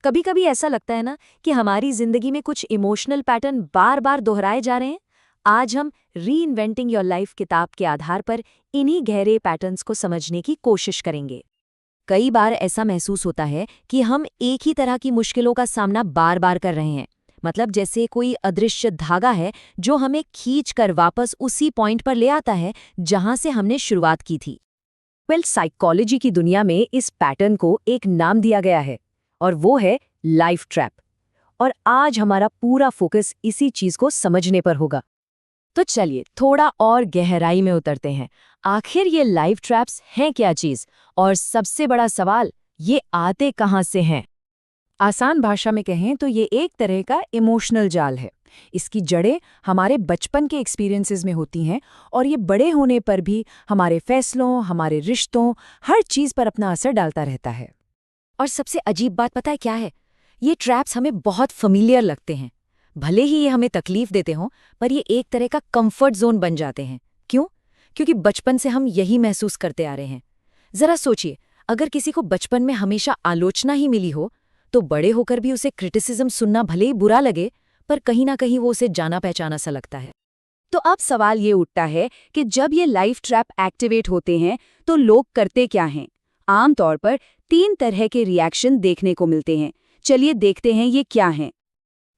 कभी कभी ऐसा लगता है ना कि हमारी जिंदगी में कुछ इमोशनल पैटर्न बार बार दोहराए जा रहे हैं। आज हम री इन्वेंटिंग योर लाइफ किताब के आधार पर इन्हीं गहरे पैटर्न्स को समझने की कोशिश करेंगे। कई बार ऐसा महसूस होता है कि हम एक ही तरह की मुश्किलों का सामना बार बार कर रहे हैं, मतलब जैसे कोई अदृश्य धागा है जो हमें खींच कर वापस उसी पॉइंट पर ले आता है जहां से हमने शुरुआत की थी। साइकोलॉजी की दुनिया में इस पैटर्न को एक नाम दिया गया है और वो है लाइफ ट्रैप। और आज हमारा पूरा फोकस इसी चीज को समझने पर होगा। तो चलिए थोड़ा और गहराई में उतरते हैं। आखिर ये लाइफ ट्रैप्स हैं क्या चीज, और सबसे बड़ा सवाल, ये आते कहाँ से हैं? आसान भाषा में कहें तो ये एक तरह का इमोशनल जाल है। इसकी जड़ें हमारे बचपन के एक्सपीरियंसेस में होती हैं और ये बड़े होने पर भी हमारे फैसलों, हमारे रिश्तों, हर चीज़ पर अपना असर डालता रहता है। और सबसे अजीब बात पता है क्या है? ये ट्रैप्स हमें बहुत फैमिलियर लगते हैं। भले ही ये हमें तकलीफ देते हों, पर ये एक तरह का कंफर्ट जोन बन जाते हैं। क्यों? क्योंकि बचपन से हम यही महसूस करते आ रहे हैं। जरा सोचिए, अगर किसी को बचपन में हमेशा आलोचना ही मिली हो, तो बड़े होकर भी उसे क्रिटिसिज्म सुनना भले ही बुरा लगे, पर कहीं ना कहीं वो उसे जाना पहचाना सा लगता है। तो अब सवाल ये उठता है कि जब ये लाइफ ट्रैप एक्टिवेट होते हैं तो लोग करते क्या हैं? आमतौर पर 3 तरह के रिएक्शन देखने को मिलते हैं। चलिए देखते हैं ये क्या हैं।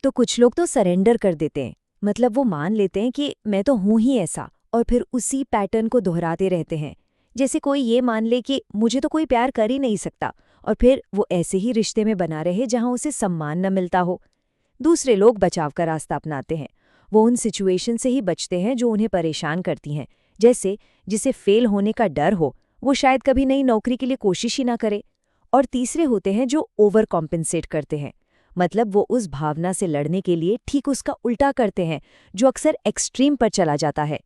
तो कुछ लोग तो सरेंडर कर देते हैं, मतलब वो मान लेते हैं कि मैं तो हूं ही ऐसा, और फिर उसी पैटर्न को दोहराते रहते हैं। जैसे कोई ये मान ले कि मुझे तो कोई प्यार कर ही नहीं सकता, और फिर वो ऐसे ही रिश्ते में बना रहे जहां उसे सम्मान न मिलता हो। दूसरे लोग बचाव का रास्ता अपनाते हैं। वो उन सिचुएशन से ही बचते हैं जो उन्हें परेशान करती हैं, जैसे जिसे फेल होने का डर हो, वो शायद कभी नई नौकरी के लिए कोशिश ही ना करे। और तीसरे होते हैं जो ओवर कॉम्पेंसेट करते हैं, मतलब वो उस भावना से लड़ने के लिए ठीक उसका उल्टा करते हैं, जो अक्सर एक्सट्रीम पर चला जाता है।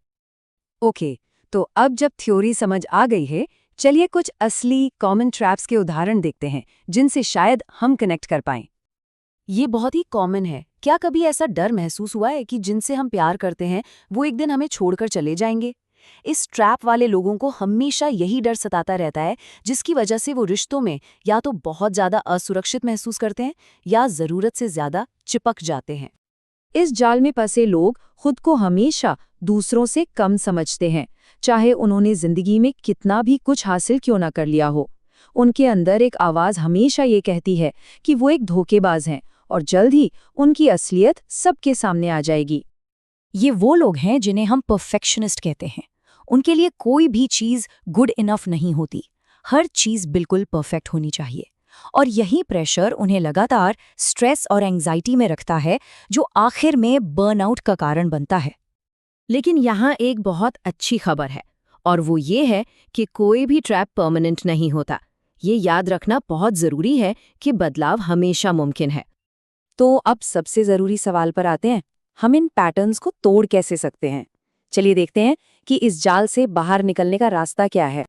ओके, तो अब जब थ्योरी समझ आ गई है, चलिए कुछ असली कॉमन ट्रैप्स के उदाहरण देखते हैं जिनसे शायद हम कनेक्ट कर पाएं। ये बहुत ही कॉमन है। क्या कभी ऐसा डर महसूस हुआ है कि जिनसे हम प्यार करते हैं वो एक दिन हमें छोड़कर चले जाएंगे? इस ट्रैप वाले लोगों को हमेशा यही डर सताता रहता है, जिसकी वजह से वो रिश्तों में या तो बहुत ज्यादा असुरक्षित महसूस करते हैं या जरूरत से ज्यादा चिपक जाते हैं। इस जाल में फंसे लोग खुद को हमेशा दूसरों से कम समझते हैं, चाहे उन्होंने जिंदगी में कितना भी कुछ हासिल क्यों ना कर लिया हो। उनके अंदर एक आवाज़ हमेशा ये कहती है कि वो एक धोखेबाज हैं, और जल्द ही उनकी असलियत सबके सामने आ जाएगी। ये वो लोग हैं जिन्हें हम परफेक्शनिस्ट कहते हैं। उनके लिए कोई भी चीज़ गुड इनफ नहीं होती, हर चीज़ बिल्कुल परफेक्ट होनी चाहिए। और यही प्रेशर उन्हें लगातार स्ट्रेस और एंग्जाइटी में रखता है, जो आखिर में बर्नआउट का कारण बनता है। लेकिन यहाँ एक बहुत अच्छी खबर है, और वो ये है कि कोई भी ट्रैप परमानेंट नहीं होता। ये याद रखना बहुत ज़रूरी है कि बदलाव हमेशा मुमकिन है। तो अब सबसे ज़रूरी सवाल पर आते हैं, हम इन पैटर्न्स को तोड़ कैसे सकते हैं? चलिए देखते हैं कि इस जाल से बाहर निकलने का रास्ता क्या है।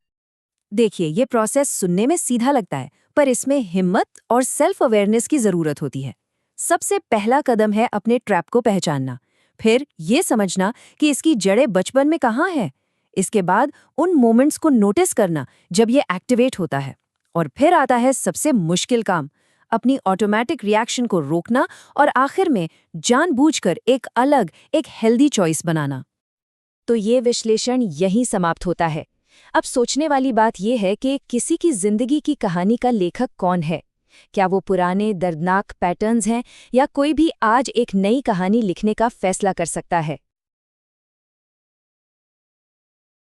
देखिए, ये प्रोसेस सुनने में सीधा लगता है, पर इसमें हिम्मत और सेल्फ अवेयरनेस की ज़रूरत होती है। सबसे पहला कदम है अपने ट्रैप को पहचानना, फिर ये समझना कि इसकी जड़ें बचपन में कहाँ हैं। इसके बाद उन मोमेंट्स को नोटिस करना जब ये एक्टिवेट होता है। और फिर आता है सबसे मुश्किल काम, अपनी ऑटोमेटिक रिएक्शन को रोकना और आखिर में जानबूझकर एक अलग, एक हेल्दी चॉइस बनाना। तो ये विश्लेषण यहीं समाप्त होता है। अब सोचने वाली बात यह है कि किसी की जिंदगी की कहानी का लेखक कौन है? क्या वो पुराने दर्दनाक पैटर्न्स हैं, या कोई भी आज एक नई कहानी लिखने का फैसला कर सकता है?